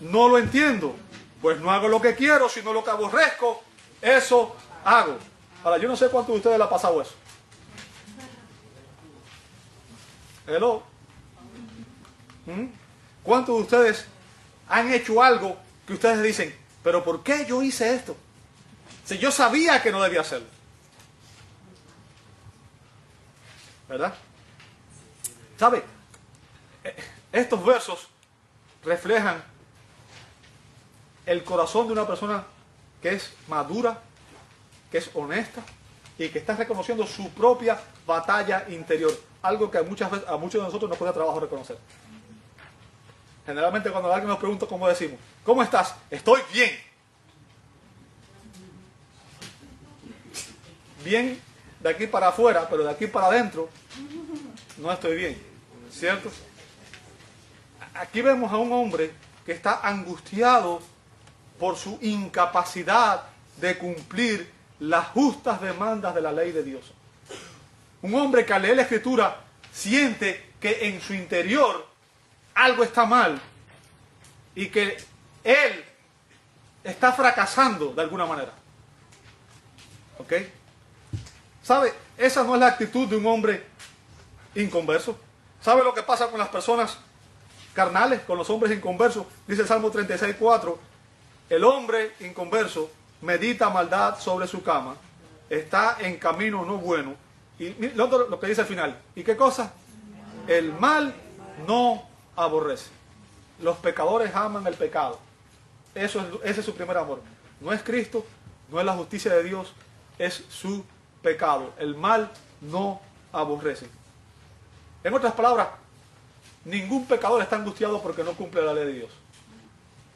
no lo entiendo, pues no hago lo que quiero, sino lo que aborrezco, eso hago. Ahora, yo no sé cuántos de ustedes le ha pasado eso. Hello. ¿Cuántos de ustedes han hecho algo que ustedes dicen, pero ¿por qué yo hice esto? Si yo sabía que no debía hacerlo. ¿Verdad? ¿Sabe? Estos versos reflejan el corazón de una persona que es madura, que es honesta y que está reconociendo su propia batalla interior. Algo que a muchos de nosotros nos cuesta trabajo reconocer. Generalmente cuando alguien nos pregunta cómo decimos, ¿cómo estás? Estoy bien. Bien de aquí para afuera, pero de aquí para adentro no estoy bien. ¿Cierto? Aquí vemos a un hombre que está angustiado por su incapacidad de cumplir las justas demandas de la ley de Dios. Un hombre que al leer la Escritura siente que en su interior algo está mal y que él está fracasando de alguna manera. ¿Ok? ¿Sabe? Esa no es la actitud de un hombre inconverso. ¿Sabe lo que pasa con las personas carnales, con los hombres inconversos? Dice el Salmo 36:4, el hombre inconverso medita maldad sobre su cama, está en camino no bueno. Y lo que dice al final, ¿y qué cosa? El mal no aborrece. Los pecadores aman el pecado. Ese es su primer amor. No es Cristo, no es la justicia de Dios, es su pecado. El mal no aborrece. En otras palabras, ningún pecador está angustiado porque no cumple la ley de Dios.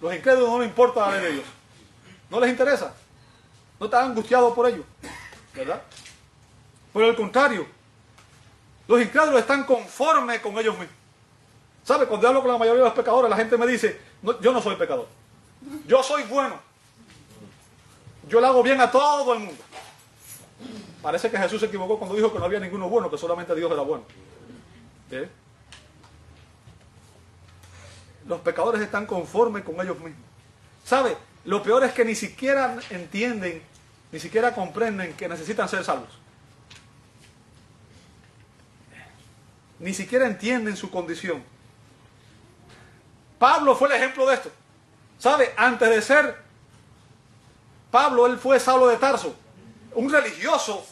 Los incrédulos no les importa la ley de Dios. No les interesa. No están angustiados por ello. ¿Verdad? Por el contrario, los incrédulos están conformes con ellos mismos. ¿Sabe? Cuando hablo con la mayoría de los pecadores, la gente me dice, no, yo no soy pecador. Yo soy bueno. Yo le hago bien a todo el mundo. Parece que Jesús se equivocó cuando dijo que no había ninguno bueno, que solamente Dios era bueno. ¿Sí? Los pecadores están conformes con ellos mismos. ¿Sabe? Lo peor es que ni siquiera entienden, ni siquiera comprenden que necesitan ser salvos. Ni siquiera entienden su condición. Pablo fue el ejemplo de esto. ¿Sabe? Antes de ser Pablo, él fue Saulo de Tarso, un religioso,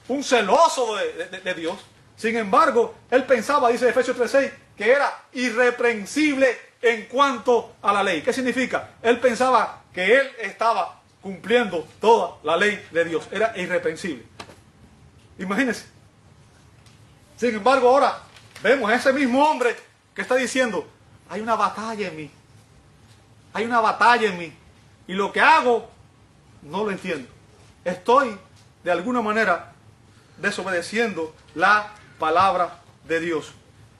un celoso de Dios. Sin embargo, él pensaba, dice Efesios 3:6, que era irreprensible en cuanto a la ley. ¿Qué significa? Él pensaba que él estaba cumpliendo toda la ley de Dios. Era irreprensible. Imagínense. Sin embargo, ahora vemos a ese mismo hombre que está diciendo, hay una batalla en mí. Hay una batalla en mí. Y lo que hago, no lo entiendo. Estoy, de alguna manera, desobedeciendo la palabra de Dios.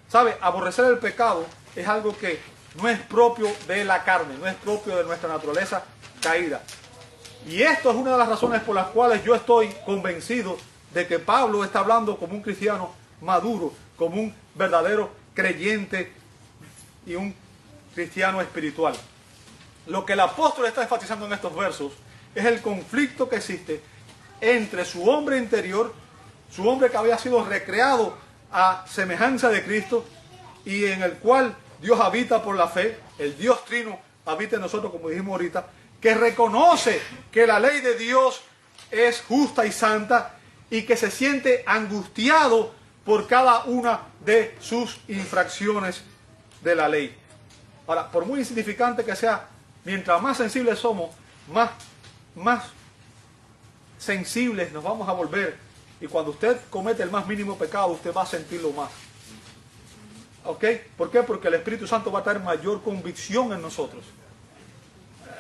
¿Sabe? Aborrecer el pecado es algo que no es propio de la carne, no es propio de nuestra naturaleza caída. Y esto es una de las razones por las cuales yo estoy convencido de que Pablo está hablando como un cristiano maduro, como un verdadero creyente y un cristiano espiritual. Lo que el apóstol está enfatizando en estos versos es el conflicto que existe entre su hombre interior, su hombre que había sido recreado a semejanza de Cristo y en el cual Dios habita por la fe, el Dios trino habita en nosotros, como dijimos ahorita, que reconoce que la ley de Dios es justa y santa y que se siente angustiado por cada una de sus infracciones de la ley. Ahora, por muy insignificante que sea, mientras más sensibles somos, más sensibles nos vamos a volver. Y cuando usted comete el más mínimo pecado, usted va a sentirlo más. ¿Ok? ¿Por qué? Porque el Espíritu Santo va a traer mayor convicción en nosotros.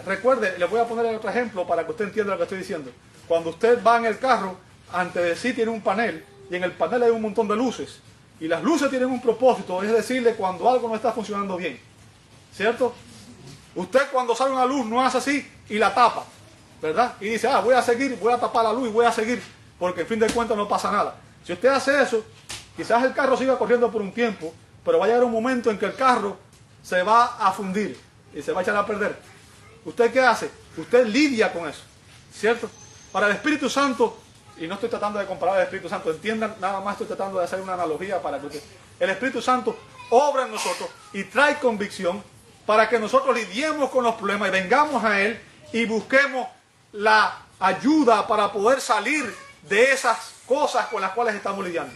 Recuerde, le voy a poner otro ejemplo para que usted entienda lo que estoy diciendo. Cuando usted va en el carro, ante de sí tiene un panel, y en el panel hay un montón de luces. Y las luces tienen un propósito, es decirle cuando algo no está funcionando bien. ¿Cierto? Usted cuando sale una luz no hace así y la tapa, ¿verdad? Y dice, voy a seguir, voy a tapar la luz y voy a seguir, porque en fin de cuentas no pasa nada. Si usted hace eso, quizás el carro siga corriendo por un tiempo, pero va a llegar un momento en que el carro se va a fundir y se va a echar a perder. ¿Usted qué hace? Usted lidia con eso, ¿cierto? Para el Espíritu Santo, y no estoy tratando de comparar al Espíritu Santo, entiendan, nada más estoy tratando de hacer una analogía para que usted... El Espíritu Santo obra en nosotros y trae convicción para que nosotros lidiemos con los problemas y vengamos a Él y busquemos la ayuda para poder salir de esas cosas con las cuales estamos lidiando.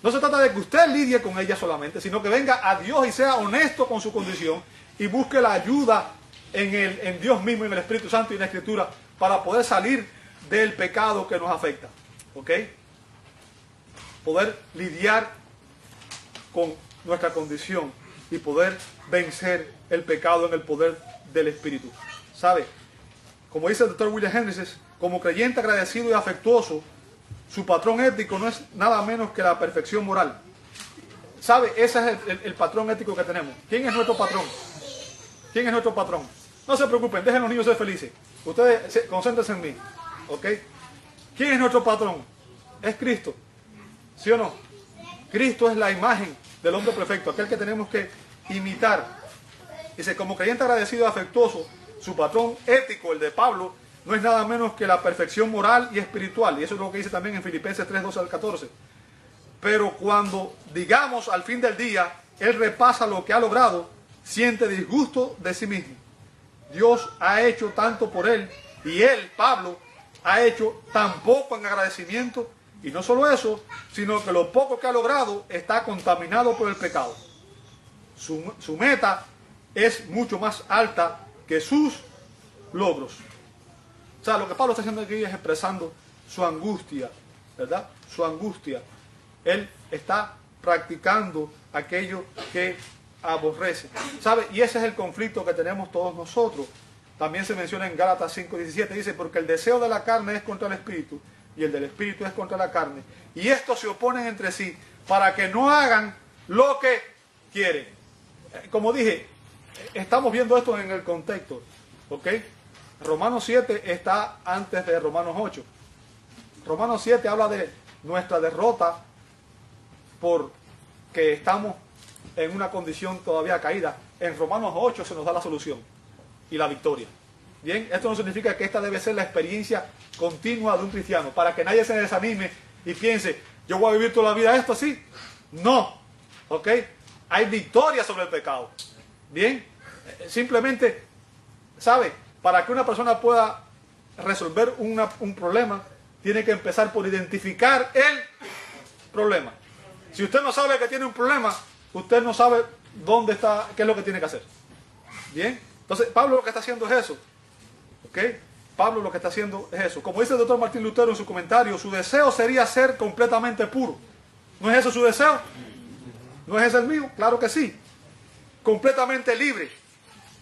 No se trata de que usted lidie con ellas solamente, sino que venga a Dios y sea honesto con su condición y busque la ayuda en Dios mismo, en el Espíritu Santo y en la Escritura para poder salir del pecado que nos afecta. ¿Ok? Poder lidiar con nuestra condición y poder vencer el pecado en el poder del Espíritu. ¿Sabe? Como dice el Dr. William Hendricks, como creyente agradecido y afectuoso, su patrón ético no es nada menos que la perfección moral. ¿Sabe? Ese es el patrón ético que tenemos. ¿Quién es nuestro patrón? ¿Quién es nuestro patrón? No se preocupen, dejen a los niños ser felices. Ustedes concéntrense en mí. ¿Ok? ¿Quién es nuestro patrón? Es Cristo. ¿Sí o no? Cristo es la imagen del hombre perfecto, aquel que tenemos que imitar. Dice, como creyente agradecido y afectuoso, su patrón ético, el de Pablo, no es nada menos que la perfección moral y espiritual. Y eso es lo que dice también en Filipenses 3, 12 al 14. Pero cuando, digamos, al fin del día, él repasa lo que ha logrado, siente disgusto de sí mismo. Dios ha hecho tanto por él y él, Pablo, ha hecho tan poco en agradecimiento. Y no solo eso, sino que lo poco que ha logrado está contaminado por el pecado. Su meta es mucho más alta que sus logros. O sea, lo que Pablo está haciendo aquí es expresando su angustia, ¿verdad? Su angustia. Él está practicando aquello que aborrece. ¿Sabe? Y ese es el conflicto que tenemos todos nosotros. También se menciona en Gálatas 5:17, dice, porque el deseo de la carne es contra el espíritu, y el del espíritu es contra la carne. Y estos se oponen entre sí, para que no hagan lo que quieren. Como dije, estamos viendo esto en el contexto, ¿ok? Romanos 7 está antes de Romanos 8. Romanos 7 habla de nuestra derrota porque estamos en una condición todavía caída. En Romanos 8 se nos da la solución y la victoria. Bien, esto no significa que esta debe ser la experiencia continua de un cristiano, para que nadie se desanime y piense, yo voy a vivir toda la vida esto así. No, ¿ok? Hay victoria sobre el pecado. Bien, simplemente, ¿sabe? Para que una persona pueda resolver un problema, tiene que empezar por identificar el problema. Si usted no sabe que tiene un problema, usted no sabe dónde está, qué es lo que tiene que hacer. Bien, entonces Pablo lo que está haciendo es eso. ¿Ok? Pablo lo que está haciendo es eso. Como dice el doctor Martín Lutero en su comentario, su deseo sería ser completamente puro. ¿No es eso su deseo? ¿No es ese el mío? Claro que sí. Completamente libre,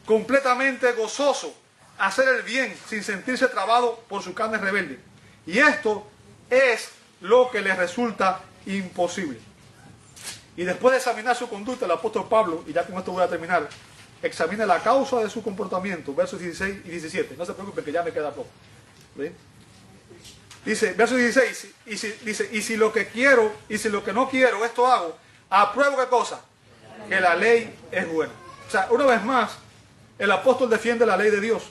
completamente gozoso, hacer el bien sin sentirse trabado por su carne rebelde. Y esto es lo que le resulta imposible. Y después de examinar su conducta, el apóstol Pablo, y ya con esto voy a terminar, examina la causa de su comportamiento, versos 16 y 17. No se preocupen que ya me queda poco. ¿Ven? Dice, verso 16, y si lo que quiero y si lo que no quiero, esto hago, apruebo qué cosa, que la ley es buena. O sea, una vez más, el apóstol defiende la ley de Dios.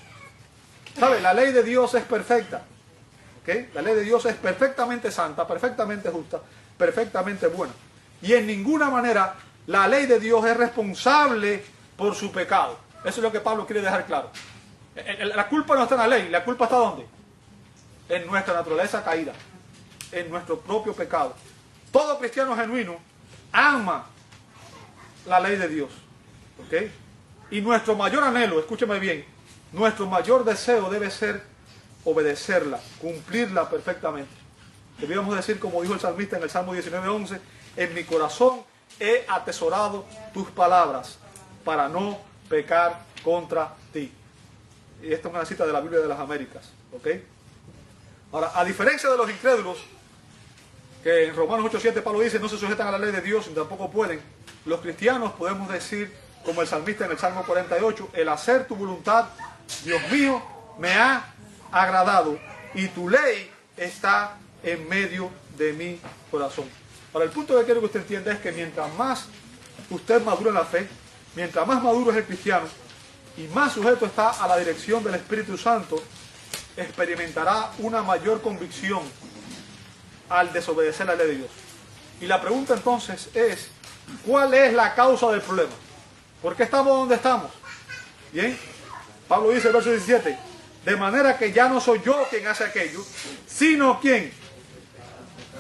¿Sabe? La ley de Dios es perfecta. ¿Okay? La ley de Dios es perfectamente santa, perfectamente justa, perfectamente buena. Y en ninguna manera la ley de Dios es responsable por su pecado. Eso es lo que Pablo quiere dejar claro. La culpa no está en la ley, la culpa está ¿dónde? En nuestra naturaleza caída, en nuestro propio pecado. Todo cristiano genuino ama la ley de Dios. ¿Ok? Y nuestro mayor anhelo, escúcheme bien, nuestro mayor deseo debe ser obedecerla, cumplirla perfectamente. Debíamos decir, como dijo el salmista en el Salmo 19:11, en mi corazón he atesorado tus palabras para no pecar contra ti. Y esta es una cita de la Biblia de las Américas. ¿Ok? Ahora, a diferencia de los incrédulos, que en Romanos 8:7 Pablo dice, no se sujetan a la ley de Dios y tampoco pueden, los cristianos podemos decir, como el salmista en el Salmo 48, el hacer tu voluntad, Dios mío, me ha agradado y tu ley está en medio de mi corazón. Ahora, el punto que quiero que usted entienda es que mientras más usted madura en la fe, mientras más maduro es el cristiano y más sujeto está a la dirección del Espíritu Santo, experimentará una mayor convicción al desobedecer la ley de Dios. Y la pregunta entonces es, ¿cuál es la causa del problema? ¿Por qué estamos donde estamos? Bien, Pablo dice en el verso 17, de manera que ya no soy yo quien hace aquello, sino ¿quién?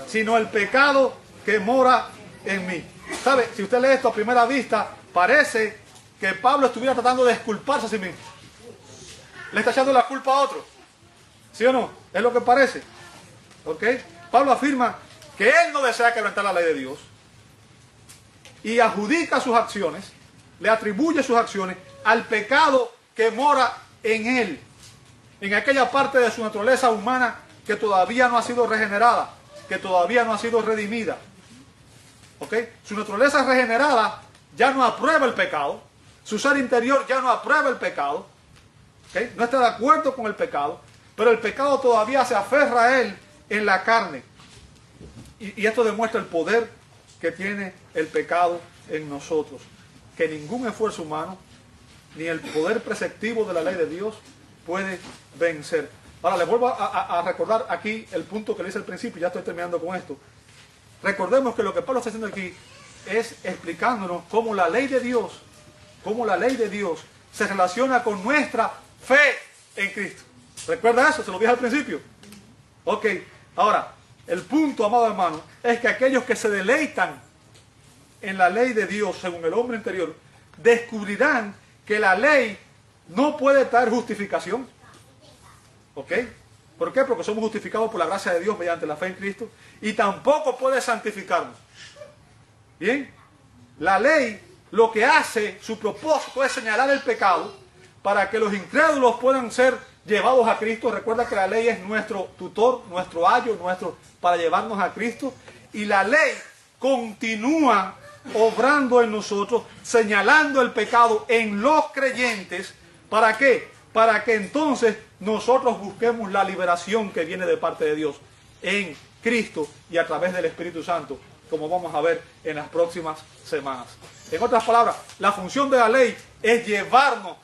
Sino el pecado que mora en mí. ¿Sabe? Si usted lee esto a primera vista, parece que Pablo estuviera tratando de disculparse a sí mismo. Le está echando la culpa a otro. ¿Sí o no? Es lo que parece. ¿Ok? Pablo afirma que él no desea quebrantar la ley de Dios y adjudica sus acciones, le atribuye sus acciones al pecado que mora en él, en aquella parte de su naturaleza humana que todavía no ha sido regenerada, que todavía no ha sido redimida. ¿Ok? Su naturaleza regenerada ya no aprueba el pecado, su ser interior ya no aprueba el pecado, ¿ok? No está de acuerdo con el pecado, pero el pecado todavía se aferra a él en la carne. Y esto demuestra el poder que tiene el pecado en nosotros, que ningún esfuerzo humano, ni el poder preceptivo de la ley de Dios puede vencer. Ahora les vuelvo a recordar aquí el punto que le hice al principio, ya estoy terminando con esto. Recordemos que lo que Pablo está haciendo aquí es explicándonos cómo la ley de Dios se relaciona con nuestra fe en Cristo. ¿Recuerda eso? Se lo dije al principio. Ok, ahora, el punto, amado hermano, es que aquellos que se deleitan en la ley de Dios según el hombre interior, descubrirán que la ley no puede traer justificación. ¿Ok? ¿Por qué? Porque somos justificados por la gracia de Dios mediante la fe en Cristo, y tampoco puede santificarnos. Bien, la ley lo que hace, su propósito es señalar el pecado para que los incrédulos puedan ser llevados a Cristo. Recuerda que la ley es nuestro tutor, nuestro ayo, para llevarnos a Cristo, y la ley continúa obrando en nosotros, señalando el pecado en los creyentes. ¿Para qué? Para que entonces nosotros busquemos la liberación que viene de parte de Dios en Cristo y a través del Espíritu Santo, como vamos a ver en las próximas semanas. En otras palabras, la función de la ley es llevarnos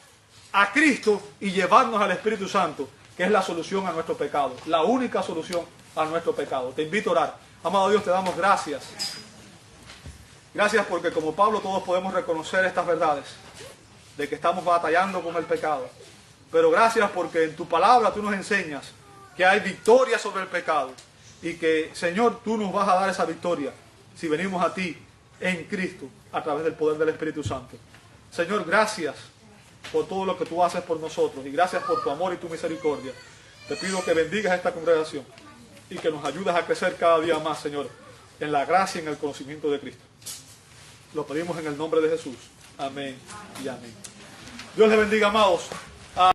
a Cristo y llevarnos al Espíritu Santo, que es la solución a nuestro pecado, la única solución a nuestro pecado. Te invito a orar. Amado Dios, te damos gracias. Gracias porque como Pablo todos podemos reconocer estas verdades, de que estamos batallando con el pecado. Pero gracias porque en tu palabra tú nos enseñas que hay victoria sobre el pecado y que, Señor, tú nos vas a dar esa victoria si venimos a ti en Cristo a través del poder del Espíritu Santo. Señor, gracias por todo lo que tú haces por nosotros y gracias por tu amor y tu misericordia. Te pido que bendigas esta congregación y que nos ayudes a crecer cada día más, Señor, en la gracia y en el conocimiento de Cristo. Lo pedimos en el nombre de Jesús. Amén y amén. Dios les bendiga, amados.